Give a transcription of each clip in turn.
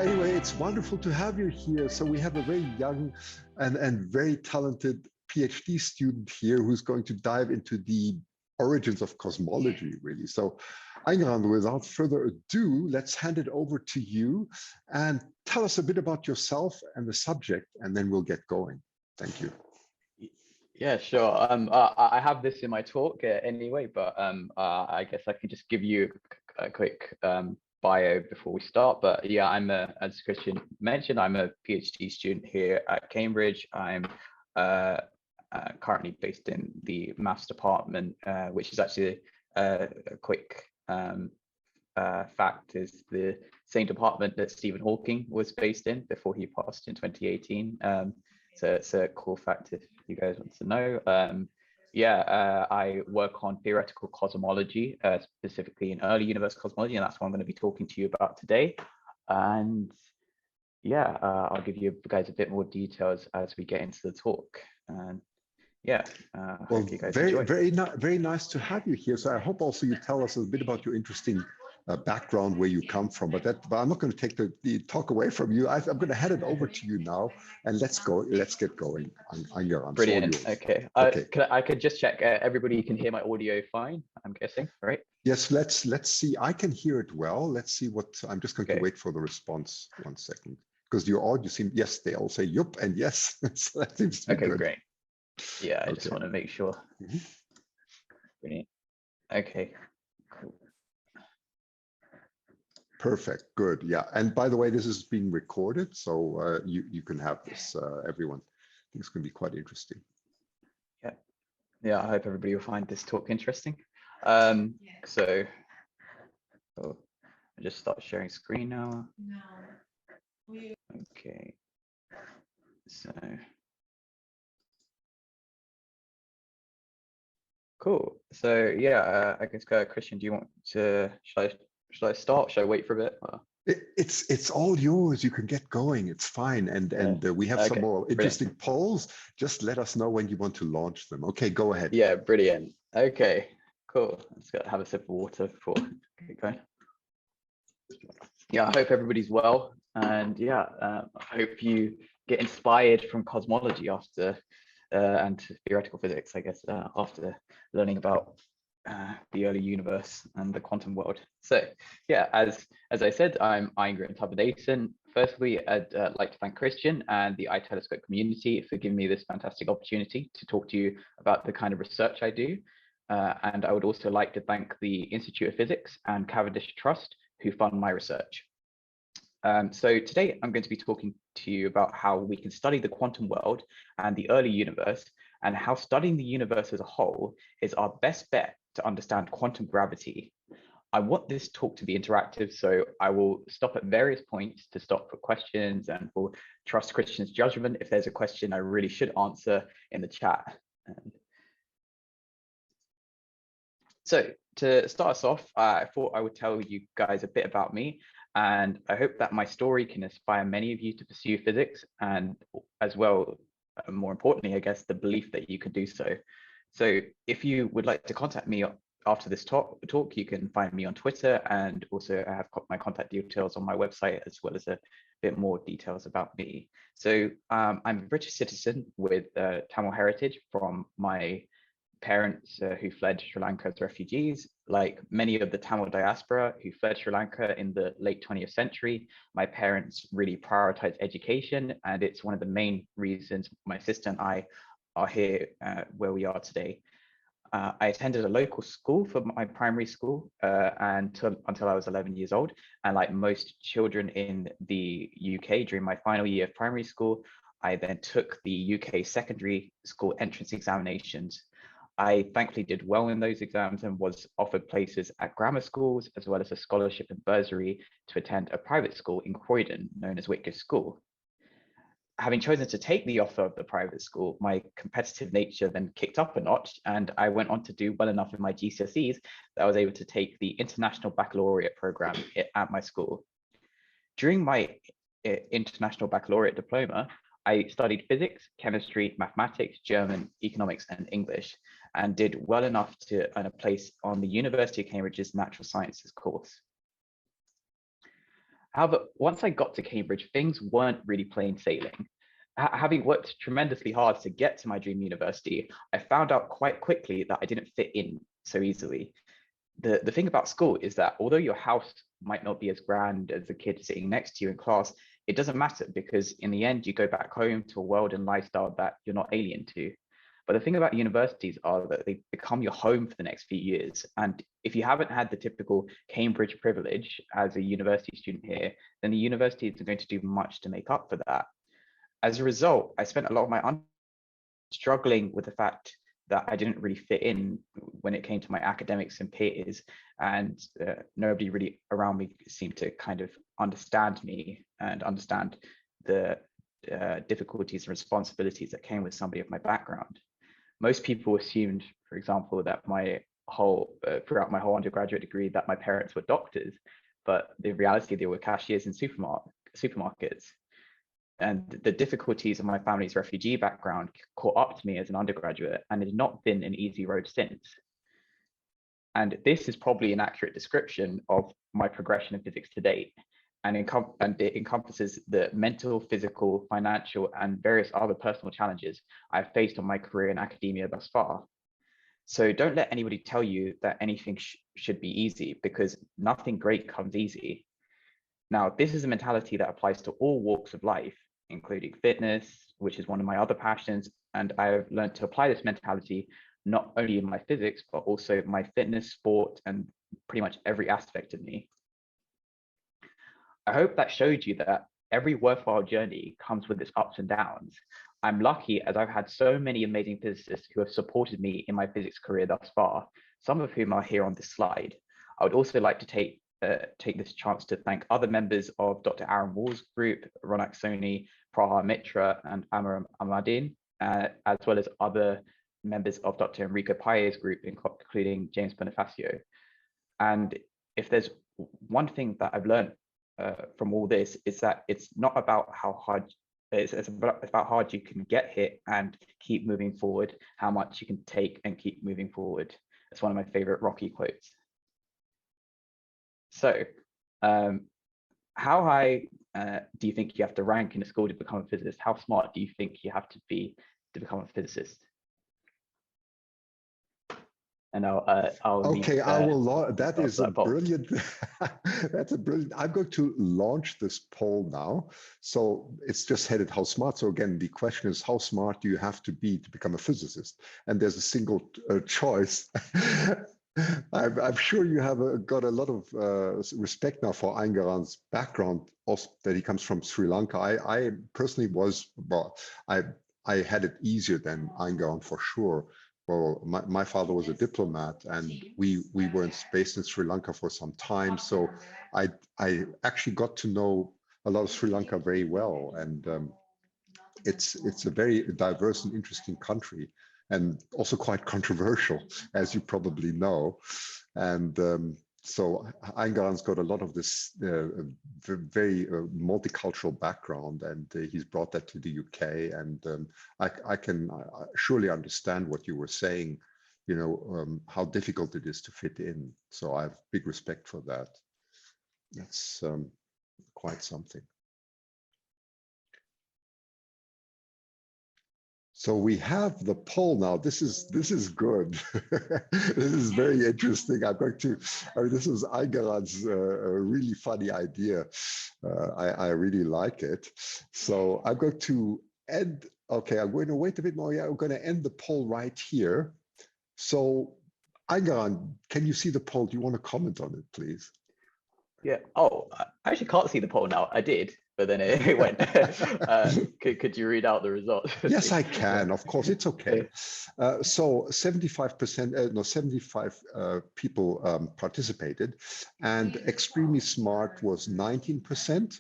anyway, it's wonderful to have you here. So we have a very young and very talented PhD student here who's going to dive into the origins of cosmology, really. So Ayngaran, without further ado, let's hand it over to you and tell us a bit about yourself and the subject, and then we'll get going. Thank you. Yeah, sure. I have this in my talk anyway, but I guess I can just give you a quick bio before we start. But yeah, as Christian mentioned, I'm a PhD student here at Cambridge. I'm currently based in the maths department, which is actually a quick fact, is the same department that Stephen Hawking was based in before he passed in 2018. So it's a cool fact if you guys want to know. I work on theoretical cosmology, specifically in early universe cosmology, and that's what I'm going to be talking to you about today. And yeah, I'll give you guys a bit more details as we get into the talk. And yeah, well, hope you guys very nice to have you here. So I hope also you tell us a bit about your interesting background, where you come from, but I'm not going to take the talk away from you. I'm going to hand it over to you now, and let's get going. Ayngaran, brilliant. Okay. I could just check. Everybody can hear my audio fine, I'm guessing, right? Yes. Let's see. I can hear it well. Let's see what. I'm just going to wait for the response. 1 second, because your audio seems. Yes, they all say yup and yes. So that seems to be good. Okay, great. Yeah, I just want to make sure. Brilliant. Okay. Cool. Perfect. Good. Yeah. And by the way, this is being recorded, so you can have this. Everyone, I think it's going to be quite interesting. Yeah. I hope everybody will find this talk interesting. So, I just start sharing screen now. Okay. So. Cool. So yeah, I guess Christian, do you want to? Should I start? Should I wait for a bit? It's all yours. You can get going. It's fine. And we have some more interesting polls. Just let us know when you want to launch them. Okay, go ahead. Yeah, brilliant. Okay, cool. Let's go have a sip of water before get going. Yeah, I hope everybody's well, and yeah, I hope you get inspired from cosmology after and theoretical physics, I guess, after learning about the early universe and the quantum world. So yeah, as I said, I'm Ayngaran Thavanesan. Firstly, I'd like to thank Christian and the iTelescope community for giving me this fantastic opportunity to talk to you about the kind of research I do. And I would also like to thank the Institute of Physics and Cavendish Trust who fund my research. So today I'm going to be talking to you about how we can study the quantum world and the early universe, and how studying the universe as a whole is our best bet to understand quantum gravity. I want this talk to be interactive, so I will stop at various points to stop for questions and will trust Christian's judgment if there's a question I really should answer in the chat. So to start us off, I thought I would tell you guys a bit about me, and I hope that my story can inspire many of you to pursue physics, and as well, more importantly, I guess, the belief that you can do so. So if you would like to contact me after this talk, you can find me on Twitter, and also I have my contact details on my website, as well as a bit more details about me. So I'm a British citizen with Tamil heritage from my parents who fled Sri Lanka as refugees. Like many of the Tamil diaspora who fled Sri Lanka in the late 20th century, my parents really prioritized education, and it's one of the main reasons my sister and I are here where we are today. I attended a local school for my primary school until I was 11 years old. And like most children in the UK, during my final year of primary school, I then took the UK secondary school entrance examinations. I thankfully did well in those exams and was offered places at grammar schools, as well as a scholarship and bursary to attend a private school in Croydon, known as Whitgift School. Having chosen to take the offer of the private school, my competitive nature then kicked up a notch, and I went on to do well enough in my GCSEs that I was able to take the International Baccalaureate program at my school. During my International Baccalaureate diploma, I studied physics, chemistry, mathematics, German, economics, and English, and did well enough to earn a place on the University of Cambridge's Natural Sciences course. However, once I got to Cambridge, things weren't really plain sailing. Having worked tremendously hard to get to my dream university, I found out quite quickly that I didn't fit in so easily. The thing about school is that although your house might not be as grand as the kid sitting next to you in class, it doesn't matter because in the end, you go back home to a world and lifestyle that you're not alien to. But the thing about universities are that they become your home for the next few years. And if you haven't had the typical Cambridge privilege as a university student here, then the university isn't going to do much to make up for that. As a result, I spent a lot of my struggling with the fact that I didn't really fit in when it came to my academics and peers, and nobody really around me seemed to kind of understand me and understand the difficulties and responsibilities that came with somebody of my background. Most people assumed, for example, that my whole throughout my whole undergraduate degree that my parents were doctors, but the reality they were cashiers in supermarkets. And the difficulties of my family's refugee background caught up to me as an undergraduate, and it has not been an easy road since. And this is probably an accurate description of my progression in physics to date. And it encompasses the mental, physical, financial, and various other personal challenges I've faced on my career in academia thus far. So don't let anybody tell you that anything should be easy, because nothing great comes easy. Now, this is a mentality that applies to all walks of life, including fitness, which is one of my other passions. And I have learned to apply this mentality not only in my physics, but also my fitness, sport, and pretty much every aspect of me. I hope that showed you that every worthwhile journey comes with its ups and downs. I'm lucky as I've had so many amazing physicists who have supported me in my physics career thus far, some of whom are here on this slide. I would also like to take this chance to thank other members of Dr. Aaron Wall's group, Ronak Soni, Praha Mitra, and Amaram Ahmadin, as well as other members of Dr. Enrico Paye's group, including James Bonifacio. And if there's one thing that I've learned from all this, is that it's not about how hard, it's about how hard you can get hit and keep moving forward, how much you can take and keep moving forward. It's one of my favorite Rocky quotes. So how high do you think you have to rank in a school to become a physicist? How smart do you think you have to be to become a physicist? And I'll okay, leave, I will. That is a poll. brilliant. That's a brilliant. I'm going to launch this poll now. So it's just headed how smart. So again, the question is, how smart do you have to be to become a physicist? And there's a single choice. I'm sure you have got a lot of respect now for Ayngaran's background, also that he comes from Sri Lanka. I personally was, well, I had it easier than Ayngaran for sure. Well, my father was a diplomat, and we were based in Sri Lanka for some time. So I actually got to know a lot of Sri Lanka very well, and it's a very diverse and interesting country, and also quite controversial, as you probably know. And so Ayngaran's got a lot of this very multicultural background, and he's brought that to the UK. And I can surely understand what you were saying, you know, how difficult it is to fit in. So I have big respect for that. That's quite something. So we have the poll now. This is good. This is very interesting. I'm going to. I mean, this is Ayngaran's really funny idea. I really like it. So I'm going to end. Okay, I'm going to wait a bit more. Yeah, I'm going to end the poll right here. So Ayngaran, can you see the poll? Do you want to comment on it, please? Yeah. Oh, I actually can't see the poll now. I did, but then it went. Could you read out the results? Yes, I can. Of course, it's okay. So 75%, no, 75 people participated, and extremely smart was 19%.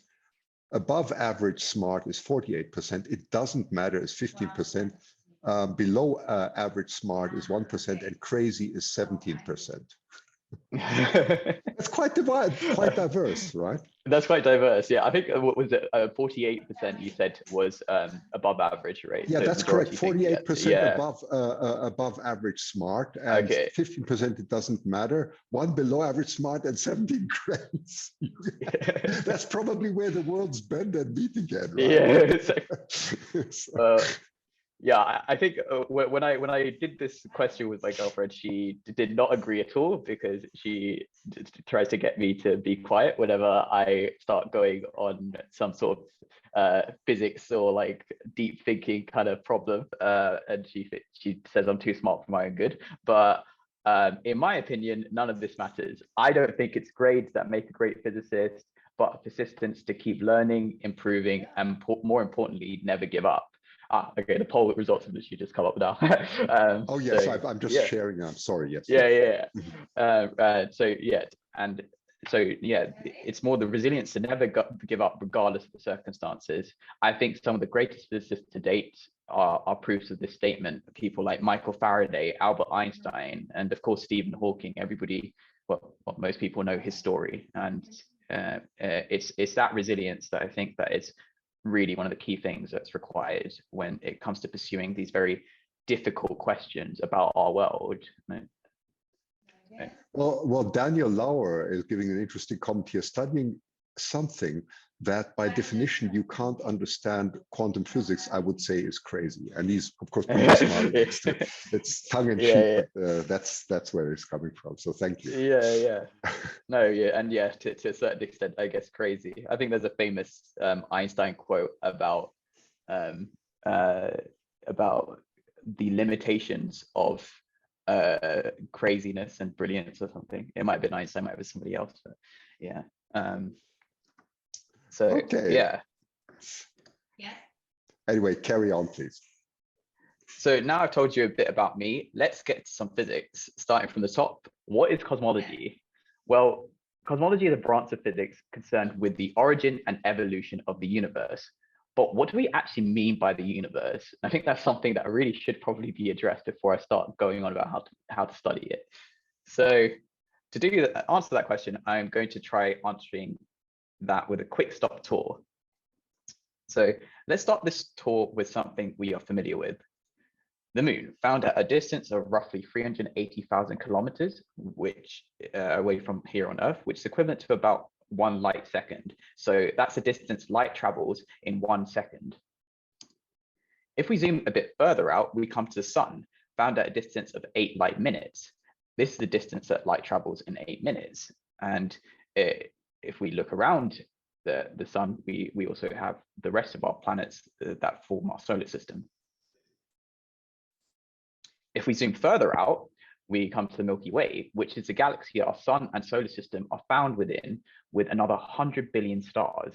Above average smart is 48%. It doesn't matter is 15%. Below average smart is 1%, and crazy is 17%. That's quite diverse, right? That's quite diverse. Yeah, I think what was it? 48% you said was above average rate. Yeah, So that's correct. majority think, 48% yeah. above average smart, and Okay. 15% it doesn't matter. One below average smart, and 17 grades. That's probably where the world's bend and meet again, right? Yeah. Yeah, I think when I did this question with my girlfriend, she did not agree at all, because she tries to get me to be quiet whenever I start going on some sort of physics or like deep thinking kind of problem, and she says I'm too smart for my own good. But in my opinion, none of this matters. I don't think it's grades that make a great physicist, but persistence to keep learning, improving, and more importantly, never give up. Okay, the poll results of this you just come up now. Oh yes, so, I'm just sharing. I'm sorry. Yes. Yeah. It's more the resilience to never give up regardless of the circumstances. I think some of the greatest physicists to date are proofs of this statement. People like Michael Faraday, Albert Einstein, and of course Stephen Hawking. Everybody, well, most people know his story, and it's that resilience that I think that is really one of the key things that's required when it comes to pursuing these very difficult questions about our world. Well, Daniel Lauer is giving an interesting comment here, studying something that by definition you can't understand quantum physics, I would say is crazy. And he's of course being smart next to it. It's tongue in cheek, but that's where it's coming from. So thank you. Yeah. No, yeah, and yeah, to a certain extent, I guess crazy. I think there's a famous Einstein quote about the limitations of craziness and brilliance or something. It might have been Einstein, might have been somebody else, but yeah. So okay. yeah. Anyway, carry on, please. So now I've told you a bit about me. Let's get to some physics, starting from the top. What is cosmology? Well, cosmology is a branch of physics concerned with the origin and evolution of the universe. But what do we actually mean by the universe? I think that's something that really should probably be addressed before I start going on about how to study it. So to answer that question, I'm going to try answering that with a quick stop tour. So let's start this tour with something we are familiar with. The moon, found at a distance of roughly 380,000 kilometers, which away from here on Earth, which is equivalent to about 1 light second. So that's the distance light travels in 1 second. If we zoom a bit further out, we come to the sun, found at a distance of 8 light minutes. This is the distance that light travels in 8 minutes. And if we look around the sun, we also have the rest of our planets that form our solar system. If we zoom further out, we come to the Milky Way, which is a galaxy our sun and solar system are found within, with another 100 billion stars.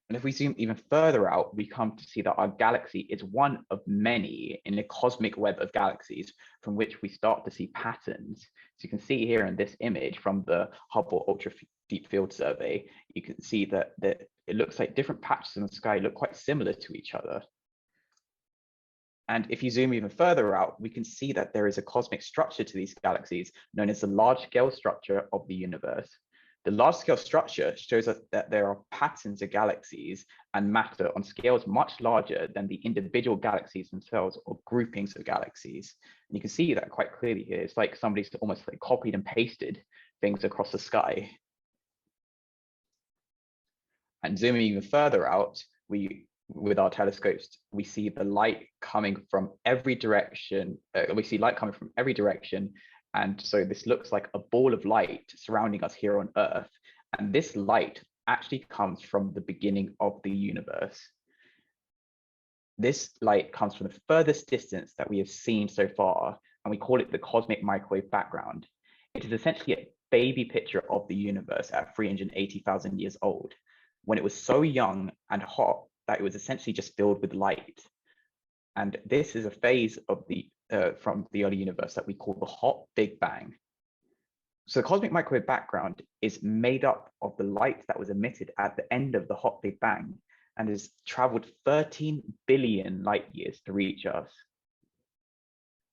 And if we zoom even further out, we come to see that our galaxy is one of many in a cosmic web of galaxies from which we start to see patterns. So you can see here in this image from the Hubble Ultra Deep Field Survey, you can see that it looks like different patches in the sky look quite similar to each other. And if you zoom even further out, we can see that there is a cosmic structure to these galaxies known as the large-scale structure of the universe. The large-scale structure shows us that there are patterns of galaxies and matter on scales much larger than the individual galaxies themselves or groupings of galaxies. And you can see that quite clearly here. It's like somebody's almost like copied and pasted things across the sky. And zooming even further out, with our telescopes, we see the light coming from every direction. We see light coming from every direction. And so this looks like a ball of light surrounding us here on Earth. And this light actually comes from the beginning of the universe. This light comes from the furthest distance that we have seen so far, and we call it the cosmic microwave background. It is essentially a baby picture of the universe at 380,000 years old, when it was so young and hot that it was essentially just filled with light. And this is a phase of from the early universe that we call the hot Big Bang. So the cosmic microwave background is made up of the light that was emitted at the end of the hot Big Bang and has traveled 13 billion light years to reach us.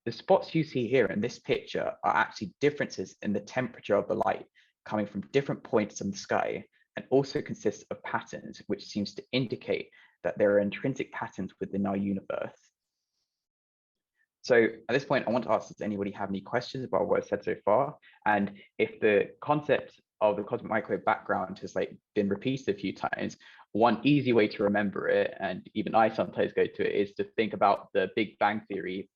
the spots you see here in this picture are actually differences in the temperature of the light coming from different points in the sky, and also consists of patterns, which seems to indicate that there are intrinsic patterns within our universe. So at this point, I want to ask, does anybody have any questions about what I've said so far? And if the concept of the cosmic microwave background has been repeated a few times, one easy way to remember it, and even I sometimes go to it, is to think about the Big Bang Theory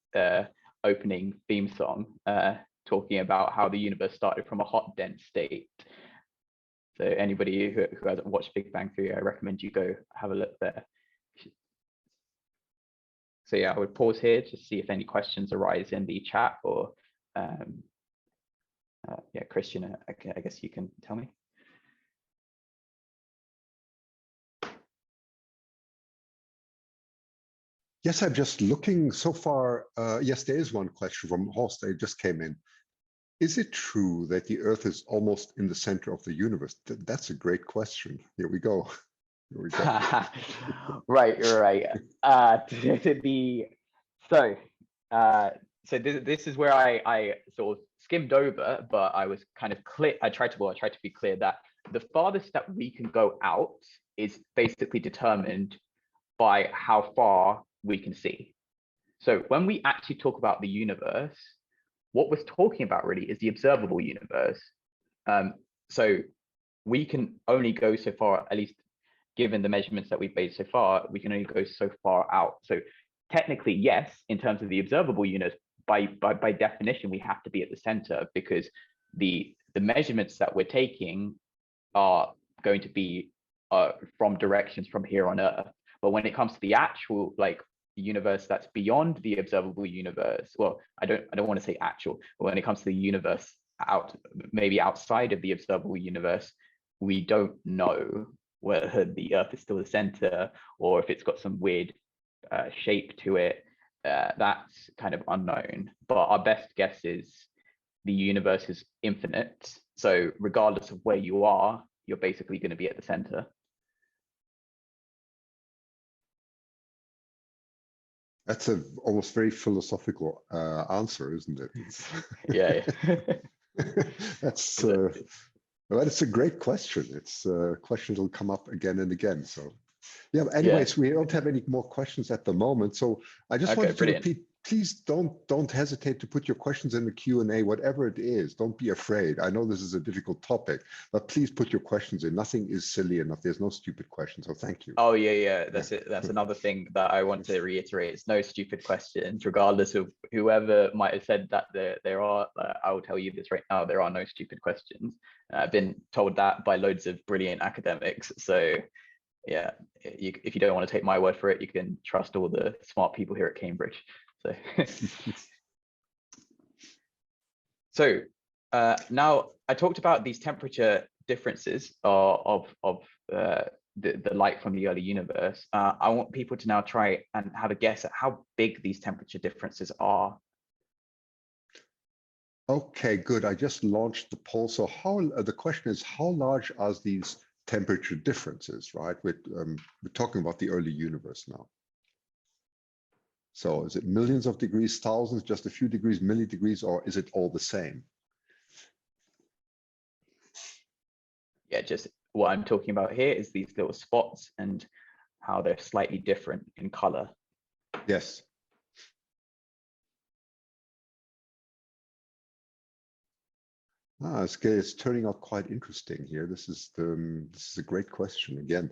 opening theme song, talking about how the universe started from a hot, dense state. So anybody who hasn't watched Big Bang Theory, I recommend you go have a look there. So yeah, I would pause here to see if any questions arise in the chat, or yeah, Christian, I guess you can tell me. Yes, I'm just looking so far. Yes, there is one question from Horst. They just came in. Is it true that the Earth is almost in the center of the universe? That's a great question. Here we go. Here we go. Right. So this is where I sort of skimmed over, but I was kind of clear. I tried to be clear that the farthest that we can go out is basically determined by how far we can see. So when we actually talk about the universe, what we're talking about really is the observable universe. So we can only go so far, at least given the measurements that we've made so far, we can only go so far out. So technically, yes, in terms of the observable universe, by definition, we have to be at the center, because the measurements that we're taking are going to be from directions from here on Earth. But when it comes to the actual universe that's beyond the observable universe, well, I don't want to say actual, but when it comes to the universe maybe outside of the observable universe, we don't know whether the Earth is still the center or if it's got some weird shape to it. That's kind of unknown, but our best guess is the universe is infinite. So regardless of where you are, you're basically going to be at the center. That's a almost very philosophical answer, isn't it? Yeah. That's well, it's a great question. It's a question that'll come up again and again. So yeah, anyways, we don't have any more questions at the moment. So I just wanted to repeat, please don't hesitate to put your questions in the Q&A, whatever it is. Don't be afraid. I know this is a difficult topic, but please put your questions in. Nothing is silly enough. There's no stupid questions. So thank you. Oh yeah. That's it. That's another thing that I want to reiterate. It's no stupid questions, regardless of whoever might have said that there are. I will tell you this right now. There are no stupid questions. I've been told that by loads of brilliant academics. So yeah, if you don't want to take my word for it, you can trust all the smart people here at Cambridge. So now I talked about these temperature differences of the light from the early universe. I want people to now try and have a guess at how big these temperature differences are. Okay, good. I just launched the poll. So the question is, how large are these temperature differences, right? We're talking about the early universe now. So is it millions of degrees, thousands, just a few degrees, milli-degrees, or is it all the same? Yeah, just what I'm talking about here is these little spots and how they're slightly different in color. Yes. It's turning out quite interesting here. This is a great question again.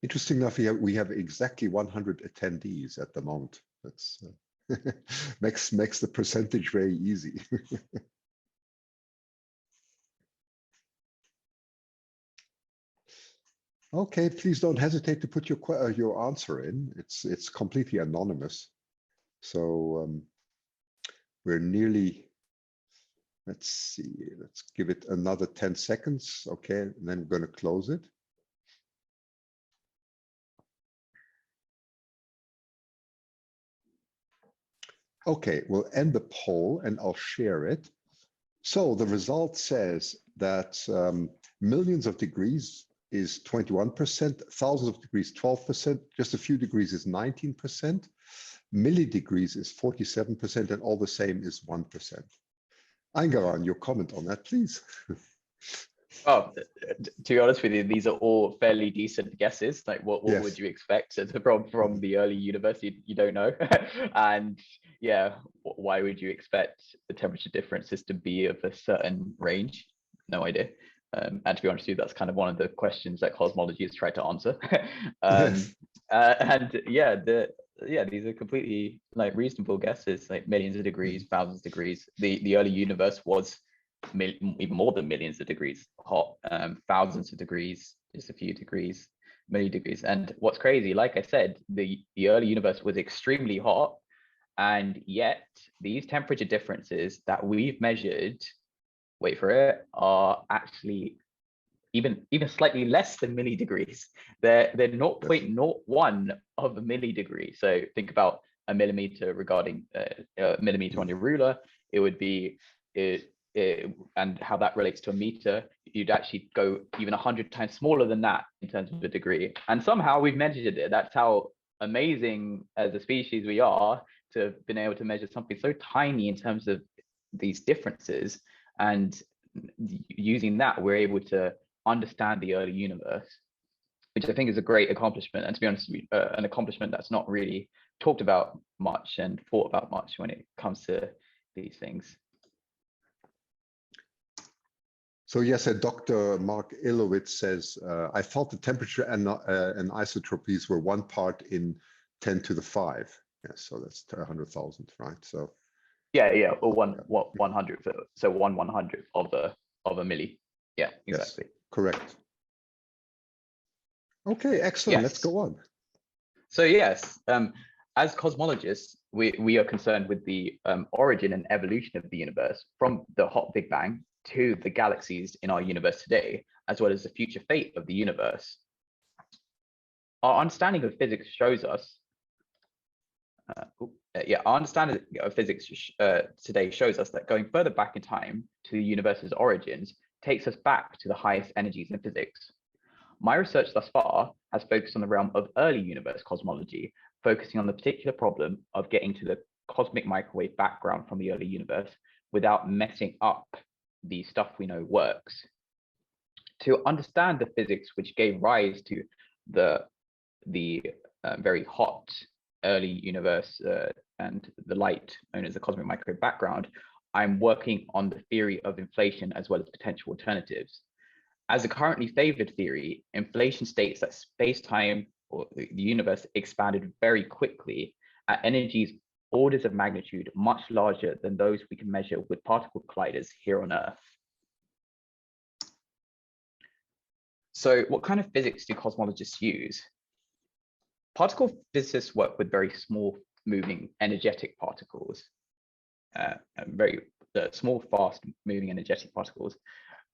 Interesting enough, we have exactly 100 attendees at the moment. That's makes the percentage very easy. Okay, please don't hesitate to put your answer in. It's completely anonymous. So we're nearly. Let's see. Let's give it another 10 seconds. Okay, and then we're going to close it. Okay, we'll end the poll and I'll share it. So the result says that millions of degrees is 21%, thousands of degrees 12%, just a few degrees is 19%, milli-degrees is 47%, and all the same is 1%. Ayngaran, your comment on that, please. Oh, to be honest with you, these are all fairly decent guesses. Like, what Yes. would you expect from the early universe? You don't know, and yeah, why would you expect the temperature differences to be of a certain range? No idea. And to be honest with you, that's kind of one of the questions that cosmology has tried to answer. Yes. And yeah, these are completely like reasonable guesses, like millions of degrees, thousands of degrees. The early universe was even more than millions of degrees hot, thousands of degrees, just a few degrees, many degrees. And what's crazy, like I said, the early universe was extremely hot, and yet these temperature differences that we've measured, wait for it, are actually even slightly less than milli degrees. They're 0.01 of a milli degree. So think about a millimeter regarding a millimeter on your ruler. It would be and how that relates to a meter. You'd actually go even 100 times smaller than that in terms of a degree. And somehow we've measured it. That's how amazing as a species we are to have been able to measure something so tiny in terms of these differences. And using that, we're able to understand the early universe, which I think is a great accomplishment. And to be honest, an accomplishment that's not really talked about much and thought about much when it comes to these things. So yes, Dr. Mark Ilowitz says, I thought the temperature and isotropies were 1 part in 10 to the 5. Yes, so that's 100,000, right? So yeah, or 100th, so 1/100th of a milli. Yeah, exactly. Yes, correct. Okay, excellent. Yes. Let's go on. So yes, as cosmologists, we are concerned with the origin and evolution of the universe from the hot Big Bang to the galaxies in our universe today, as well as the future fate of the universe. Our understanding of physics shows us, our understanding of physics today shows us that going further back in time to the universe's origins takes us back to the highest energies in physics. My research thus far has focused on the realm of early universe cosmology, focusing on the particular problem of getting to the cosmic microwave background from the early universe without messing up the stuff we know works. To understand the physics which gave rise to the very hot early universe and the light known as the cosmic microwave background, I'm working on the theory of inflation as well as potential alternatives. As a currently favored theory, inflation states that space-time or the universe expanded very quickly at energies orders of magnitude much larger than those we can measure with particle colliders here on Earth. So what kind of physics do cosmologists use? Particle physicists work with very small moving energetic particles, very small, fast moving energetic particles.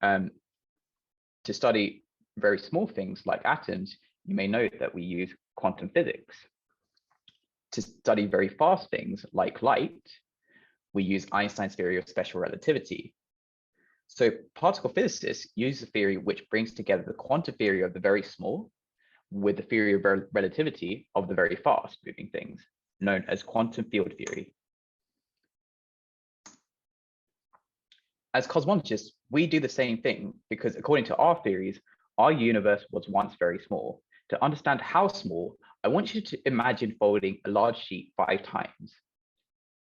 To study very small things like atoms, you may know that we use quantum physics. To study very fast things like light, we use Einstein's theory of special relativity. So particle physicists use the theory which brings together the quantum theory of the very small with the theory of relativity of the very fast moving things, known as quantum field theory. As cosmologists, we do the same thing because according to our theories, our universe was once very small. To understand how small, I want you to imagine folding a large sheet 5 times.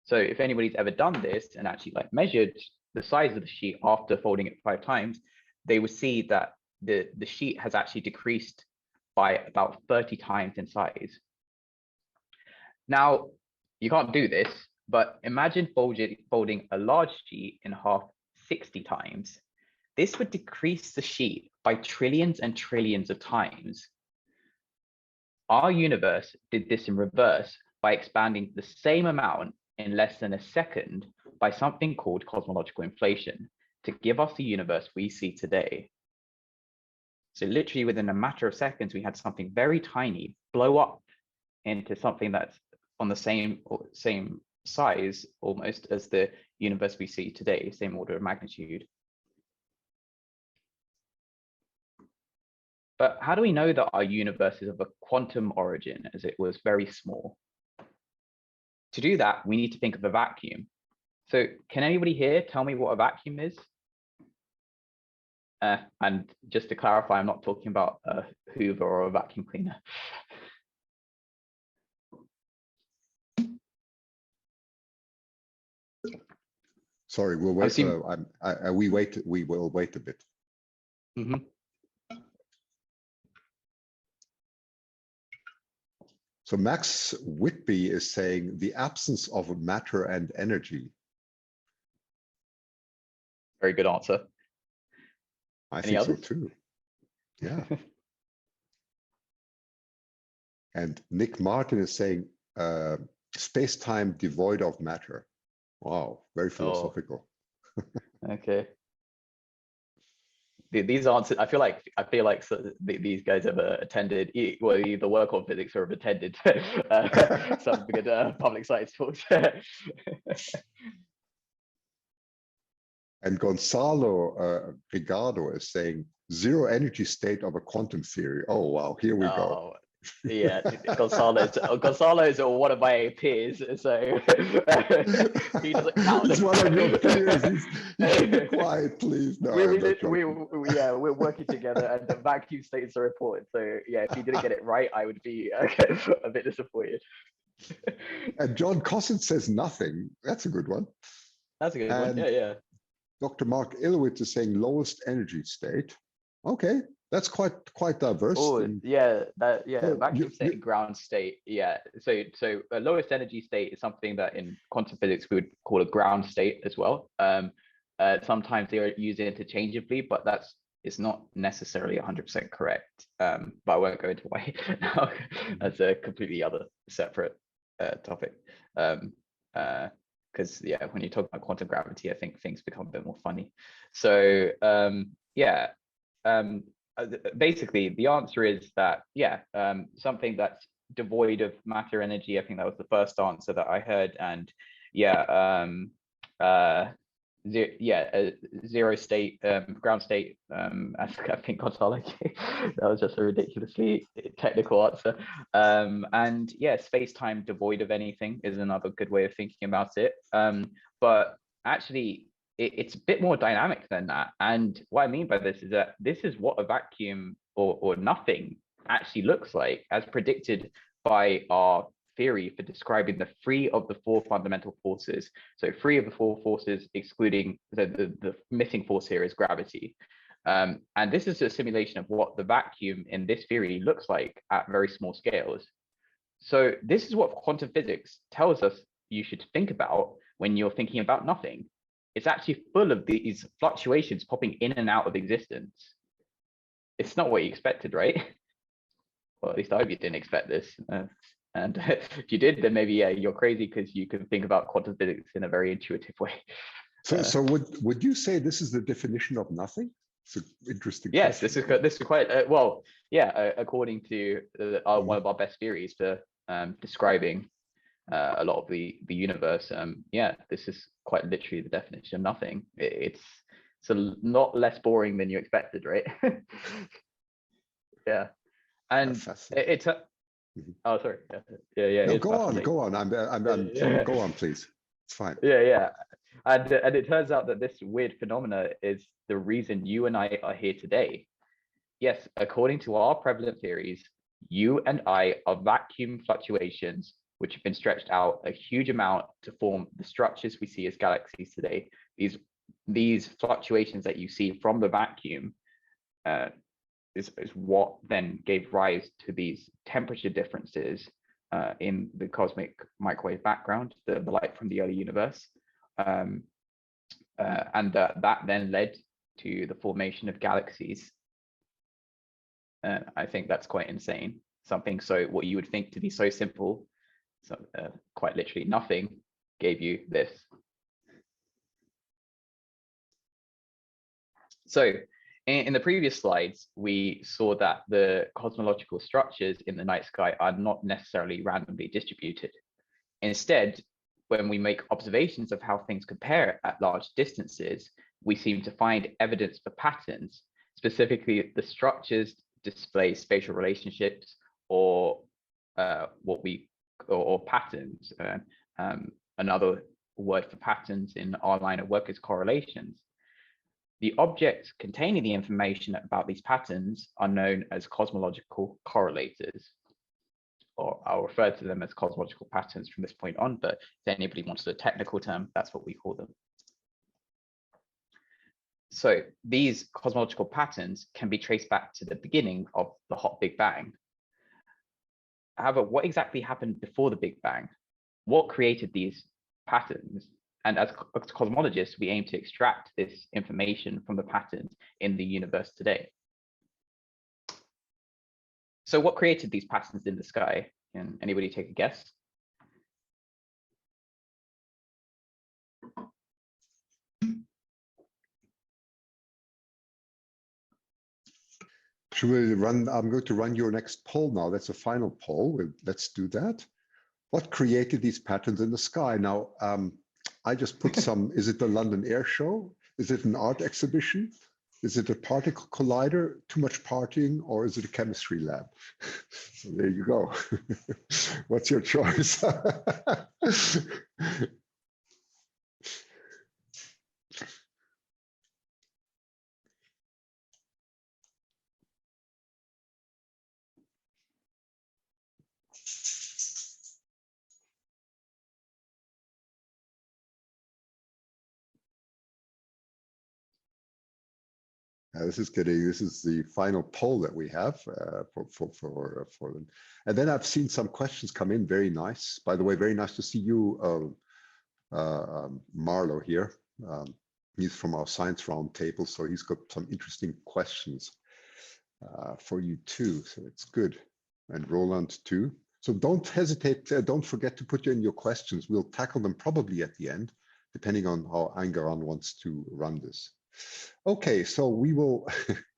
So if anybody's ever done this and actually like measured the size of the sheet after folding it 5 times, they would see that the sheet has actually decreased by about 30 times in size. Now, you can't do this, but imagine folding a large sheet in half 60 times. This would decrease the sheet by trillions and trillions of times. Our universe did this in reverse by expanding the same amount in less than a second by something called cosmological inflation to give us the universe we see today. So literally within a matter of seconds, we had something very tiny blow up into something that's on the same size almost as the universe we see today, same order of magnitude. But how do we know that our universe is of a quantum origin, as it was very small? To do that, we need to think of a vacuum. So can anybody here tell me what a vacuum is? And just to clarify, I'm not talking about a Hoover or a vacuum cleaner. Sorry, we'll wait. We will wait a bit. Mm-hmm. So Max Whitby is saying the absence of matter and energy. Very good answer. I think so too. Yeah. And Nick Martin is saying space-time devoid of matter. Wow, very philosophical. Oh, okay. These answers, I feel like these guys have attended either work on physics or have attended some good public science talks. And Gonzalo Rigardo is saying zero energy state of a quantum theory. Oh wow, here we go. Yeah, Gonzalo is one of my peers, so he doesn't count. He's one of your peers. He should be quiet, please. No, we're working together, and the vacuum states are important. So yeah, if he didn't get it right, I would be a bit disappointed. And John Cossin says nothing. That's a good one. That's a good one. Yeah. Dr. Mark Ilowitz is saying lowest energy state. Okay, that's quite diverse. Oh, yeah, vacuum state and ground state. Yeah, so lowest energy state is something that in quantum physics we would call a ground state as well. Sometimes they are used interchangeably, but it's not necessarily 100% correct. But I won't go into why now. That's a completely other separate topic. Because yeah, when you talk about quantum gravity, I think things become a bit more funny. So basically the answer is that something that's devoid of matter energy. I think that was the first answer that I heard. And zero state, ground state, I think Gonzalo. That was just a ridiculously technical answer. And yeah, space-time devoid of anything is another good way of thinking about it. But actually, it's a bit more dynamic than that. And what I mean by this is that this is what a vacuum or nothing actually looks like, as predicted by our theory for describing the three of the four fundamental forces. So three of the four forces, excluding the missing force here is gravity. And this is a simulation of what the vacuum in this theory looks like at very small scales. So this is what quantum physics tells us you should think about when you're thinking about nothing. It's actually full of these fluctuations popping in and out of existence. It's not what you expected, right? Well, at least I hope you didn't expect this. And if you did, then maybe you're crazy because you can think about quantum physics in a very intuitive way. So would you say this is the definition of nothing? It's an interesting. Yes, question. This is quite according to one of our best theories for describing a lot of the universe. This is quite literally the definition of nothing. It's a lot less boring than you expected, right? Yeah, and it's a. Oh, sorry. Yeah. No, go on. I'm go on, please. It's fine. Yeah. And it turns out that this weird phenomena is the reason you and I are here today. Yes, according to our prevalent theories, you and I are vacuum fluctuations which have been stretched out a huge amount to form the structures we see as galaxies today. These fluctuations that you see from the vacuum is what then gave rise to these temperature differences in the cosmic microwave background, the light from the early universe. And that then led to the formation of galaxies. I think that's quite insane. Something what you would think to be so simple, quite literally nothing, gave you this. So in the previous slides, we saw that the cosmological structures in the night sky are not necessarily randomly distributed. Instead, when we make observations of how things compare at large distances, we seem to find evidence for patterns, specifically the structures display spatial relationships or or patterns. Another word for patterns in our line of work is correlations. The objects containing the information about these patterns are known as cosmological correlators, or I'll refer to them as cosmological patterns from this point on, but if anybody wants a technical term, that's what we call them. So these cosmological patterns can be traced back to the beginning of the hot Big Bang. However, what exactly happened before the Big Bang? What created these patterns? And as cosmologists, we aim to extract this information from the patterns in the universe today. So what created these patterns in the sky? Can anybody take a guess? Should we run? I'm going to run your next poll now. That's a final poll. Let's do that. What created these patterns in the sky? Now, I just put some, is it the London Air Show? Is it an art exhibition? Is it a particle collider, too much partying, or is it a chemistry lab? So there you go. What's your choice? This is the final poll that we have for them. And then I've seen some questions come in. Very nice. By the way, very nice to see you, Marlo here. He's from our science roundtable, so he's got some interesting questions for you too. So it's good. And Roland too. So don't hesitate. Don't forget to put in your questions. We'll tackle them probably at the end, depending on how Ayngaran wants to run this. Okay, so we will,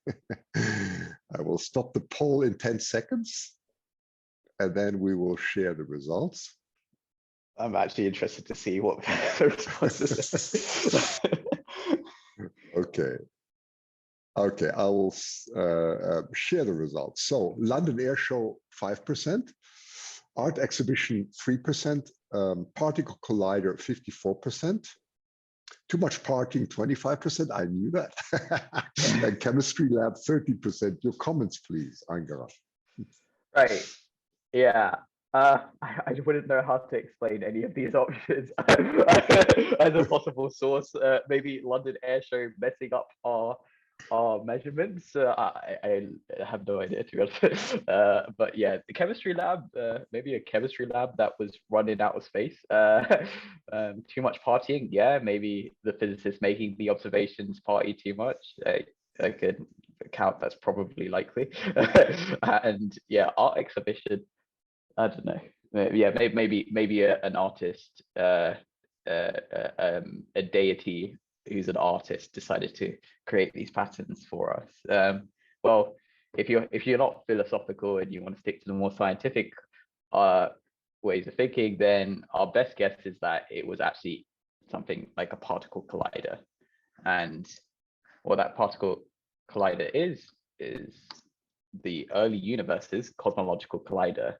I will stop the poll in 10 seconds, and then we will share the results. I'm actually interested to see what the responses are. Okay, I will share the results. So London Air Show, 5%, Art Exhibition, 3%, Particle Collider, 54%, Too Much Partying, 25%, I knew that, and Chemistry Lab, 30%. Your comments, please, Ayngaran. Right, yeah. I wouldn't know how to explain any of these options as a possible source. Maybe London Air Show messing up our measurements. I have no idea, to be honest. But yeah, the chemistry lab, maybe a chemistry lab that was run in outer space. Too much partying, yeah, maybe the physicist making the observations party too much. I could count that's probably likely. And yeah, art exhibition, I don't know. Yeah, maybe an artist, a deity who's an artist decided to create these patterns for us. Well, if you're not philosophical and you want to stick to the more scientific ways of thinking, then our best guess is that it was actually something like a particle collider. And what that particle collider is the early universe's cosmological collider.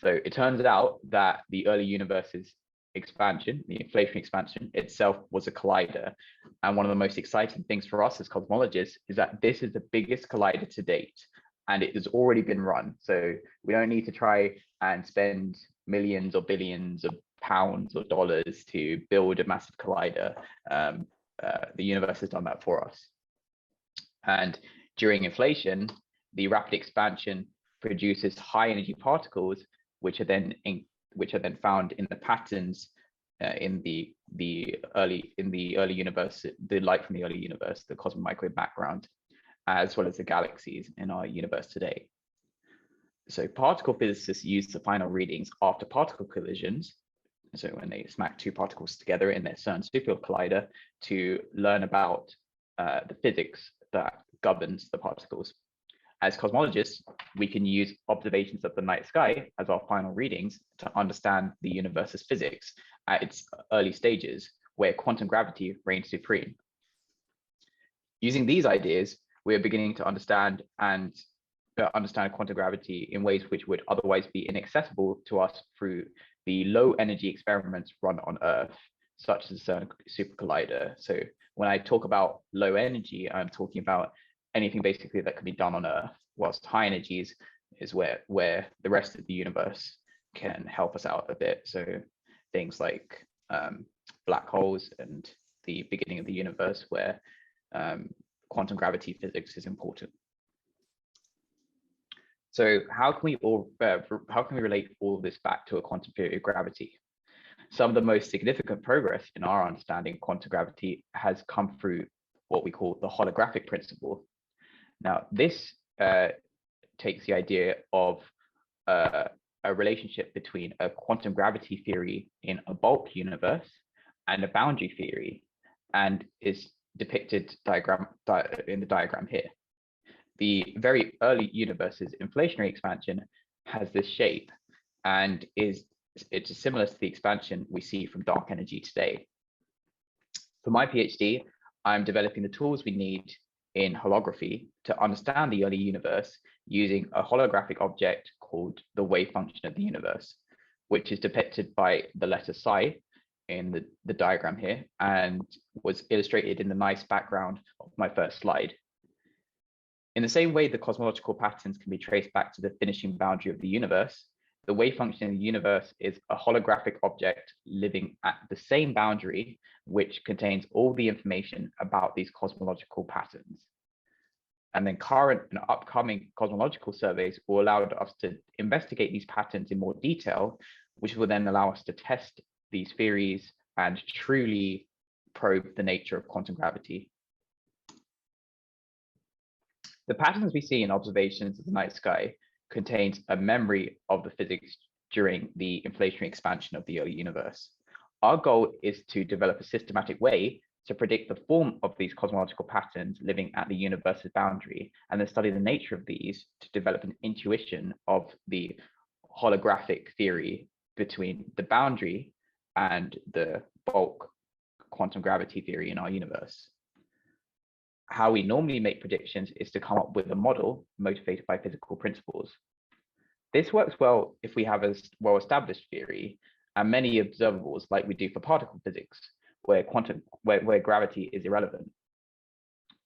So it turns out that the early universe's expansion, the inflationary expansion itself, was a collider. And one of the most exciting things for us as cosmologists is that this is the biggest collider to date, and it has already been run. So we don't need to try and spend millions or billions of pounds or dollars to build a massive collider. The universe has done that for us. And during inflation, the rapid expansion produces high energy particles, which are then found in the patterns in the early universe, the light from the early universe, the cosmic microwave background, as well as the galaxies in our universe today. So particle physicists use the final readings after particle collisions, so when they smack two particles together in their CERN superfield collider, to learn about the physics that governs the particles. As cosmologists, we can use observations of the night sky as our final readings to understand the universe's physics at its early stages, where quantum gravity reigns supreme. Using these ideas, we are beginning to understand and understand quantum gravity in ways which would otherwise be inaccessible to us through the low energy experiments run on Earth, such as the CERN Super Collider. So when I talk about low energy, I'm talking about anything basically that can be done on Earth, whilst high energies is where the rest of the universe can help us out a bit. So things like black holes and the beginning of the universe, where quantum gravity physics is important. So how can we relate all of this back to a quantum theory of gravity? Some of the most significant progress in our understanding of quantum gravity has come through what we call the holographic principle. Now, this takes the idea of a relationship between a quantum gravity theory in a bulk universe and a boundary theory, and is depicted in the diagram here. The very early universe's inflationary expansion has this shape, and it's similar to the expansion we see from dark energy today. For my PhD, I'm developing the tools we need in holography to understand the early universe using a holographic object called the wave function of the universe, which is depicted by the letter psi in the diagram here, and was illustrated in the nice background of my first slide. In the same way the cosmological patterns can be traced back to the finishing boundary of the universe, the wave function in the universe is a holographic object living at the same boundary, which contains all the information about these cosmological patterns. And then current and upcoming cosmological surveys will allow us to investigate these patterns in more detail, which will then allow us to test these theories and truly probe the nature of quantum gravity. The patterns we see in observations of the night sky contains a memory of the physics during the inflationary expansion of the early universe. Our goal is to develop a systematic way to predict the form of these cosmological patterns living at the universe's boundary, and then study the nature of these to develop an intuition of the holographic theory between the boundary and the bulk quantum gravity theory in our universe. How we normally make predictions is to come up with a model motivated by physical principles. This works well if we have a well-established theory and many observables like we do for particle physics, where gravity is irrelevant.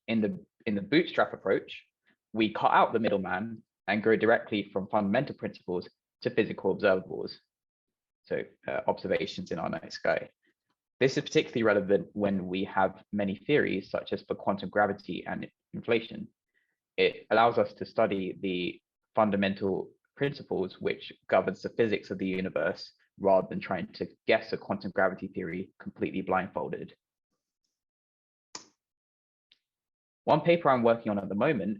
In the bootstrap approach, we cut out the middleman and go directly from fundamental principles to physical observables, so observations in our night sky. This is particularly relevant when we have many theories, such as for quantum gravity and inflation. It allows us to study the fundamental principles which governs the physics of the universe, rather than trying to guess a quantum gravity theory completely blindfolded. One paper I'm working on at the moment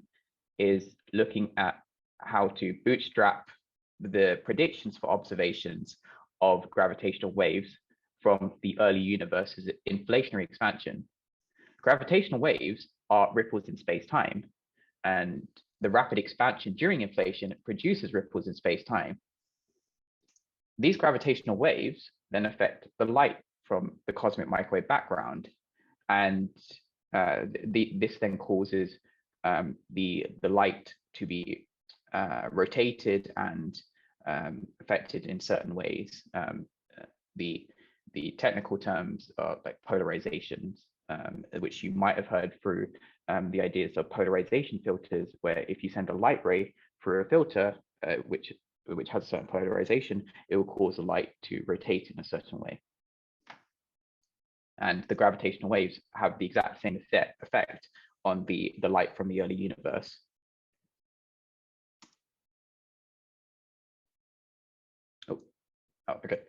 is looking at how to bootstrap the predictions for observations of gravitational waves from the early universe's inflationary expansion. Gravitational waves are ripples in space-time, and the rapid expansion during inflation produces ripples in space-time. These gravitational waves then affect the light from the cosmic microwave background, and this then causes the light to be rotated and affected in certain ways. The technical terms are like polarizations, which you might have heard through the ideas of polarization filters, where if you send a light ray through a filter, which has a certain polarization, it will cause the light to rotate in a certain way. And the gravitational waves have the exact same effect on the light from the early universe. Oh, okay.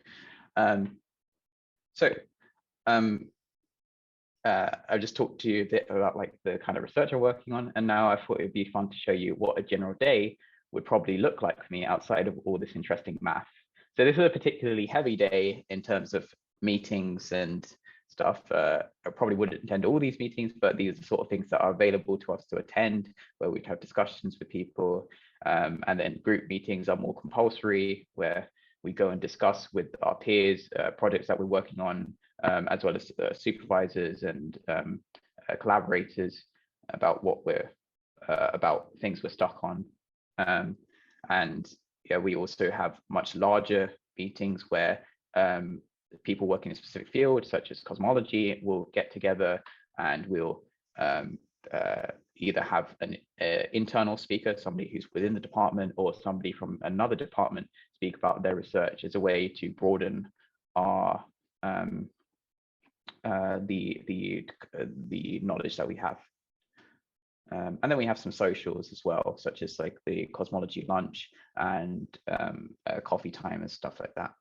I just talked to you a bit about like the kind of research I'm working on, and now I thought it would be fun to show you what a general day would probably look like for me outside of all this interesting math. So this is a particularly heavy day in terms of meetings and stuff. I probably wouldn't attend all these meetings, but these are the sort of things that are available to us to attend, where we'd have discussions with people. And then group meetings are more compulsory, where we go and discuss with our peers projects that we're working on, as well as supervisors and collaborators about what we're about things we're stuck on. And yeah, we also have much larger meetings where people working in a specific field, such as cosmology, will get together and we'll either have an internal speaker, somebody who's within the department, or somebody from another department speak about their research as a way to broaden our the knowledge that we have. And then we have some socials as well, such as like the cosmology lunch and coffee time and stuff like that.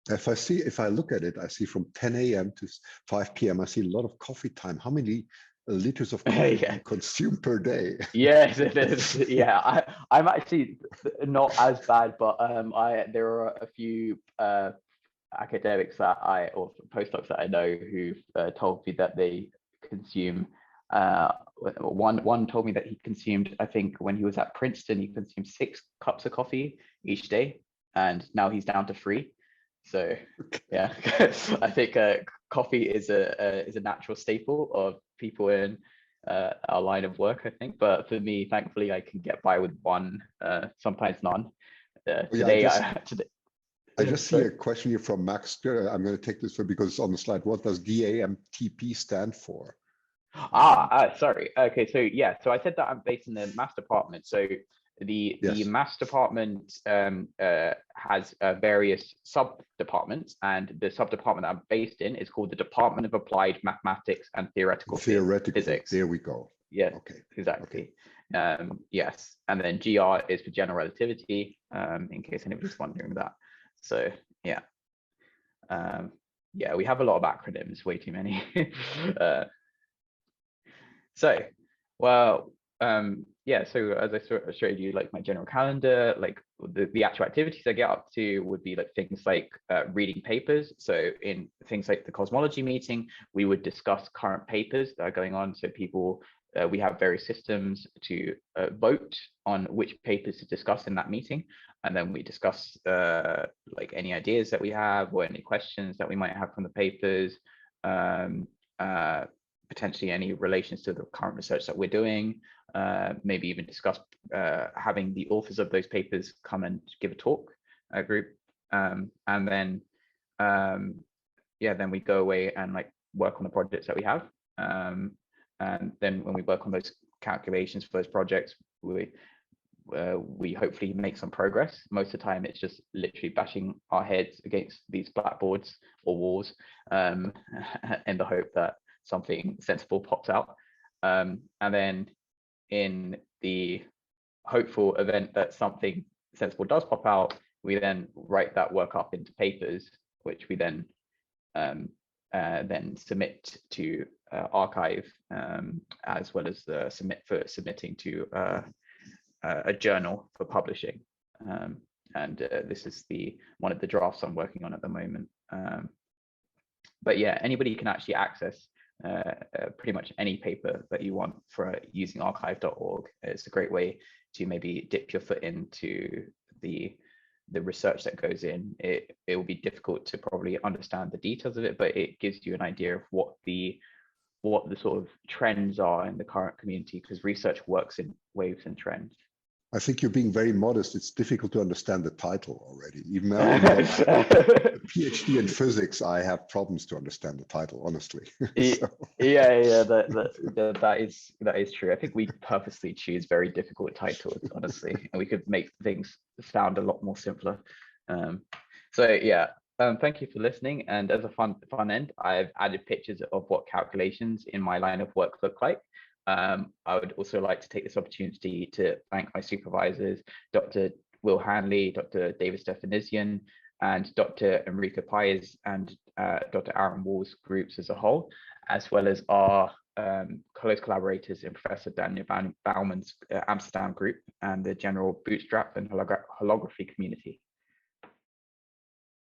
If I look at it, I see from 10 a.m. to 5 p.m. I see a lot of coffee time. How many liters of coffee do you consume per day? Yes, it is. Yeah, I'm actually not as bad, but there are a few academics or postdocs that I know who've told me that they consume. One told me that he consumed, I think when he was at Princeton, he consumed 6 cups of coffee each day, and now he's down to 3. So yeah, I think coffee is a natural staple of people in our line of work, I think. But for me, thankfully, I can get by with 1, sometimes none. Today, I just see a question here from Max. I'm going to take this because it's on the slide. What does DAMTP stand for? Sorry. Okay, so yeah, so I said that I'm based in the maths department. So the maths department has various sub-departments, and the sub-department I'm based in is called the Department of Applied Mathematics and Theoretical Physics. There we go. Yeah, okay, exactly. Okay. Yes, and then GR is for general relativity, in case anybody's wondering that. So yeah, yeah, we have a lot of acronyms, way too many. Yeah, so as I sort of showed you, like my general calendar, like the actual activities I get up to would be like things like reading papers. So in things like the cosmology meeting, we would discuss current papers that are going on. So people, we have various systems to vote on which papers to discuss in that meeting. And then we discuss like any ideas that we have or any questions that we might have from the papers. Potentially any relations to the current research that we're doing, maybe even discuss having the authors of those papers come and give a talk, a group, and then yeah, then we go away and like work on the projects that we have, and then when we work on those calculations for those projects, we hopefully make some progress. Most of the time it's just literally bashing our heads against these blackboards or walls in the hope that something sensible pops out, and then in the hopeful event that something sensible does pop out, we then write that work up into papers, which we then submit to archive, as well as submitting to a journal for publishing. And this is one of the drafts I'm working on at the moment. But yeah, anybody can actually access pretty much any paper that you want for using archive.org. It's a great way to maybe dip your foot into the research that goes in. It will be difficult to probably understand the details of it, but it gives you an idea of what the sort of trends are in the current community, because research works in waves and trends. I think you're being very modest. It's difficult to understand the title already. Even a PhD in physics, I have problems to understand the title, honestly. Yeah, that is true. I think we purposely choose very difficult titles, honestly, and we could make things sound a lot more simpler. So yeah, thank you for listening. And as a fun end, I've added pictures of what calculations in my line of work look like. I would also like to take this opportunity to thank my supervisors, Dr. Will Hanley, Dr. David Thavanesan, and Dr. Enrique Paez and Dr. Aaron Wall's groups as a whole, as well as our close collaborators in Professor Daniel Bauman's Amsterdam group and the general bootstrap and holography community.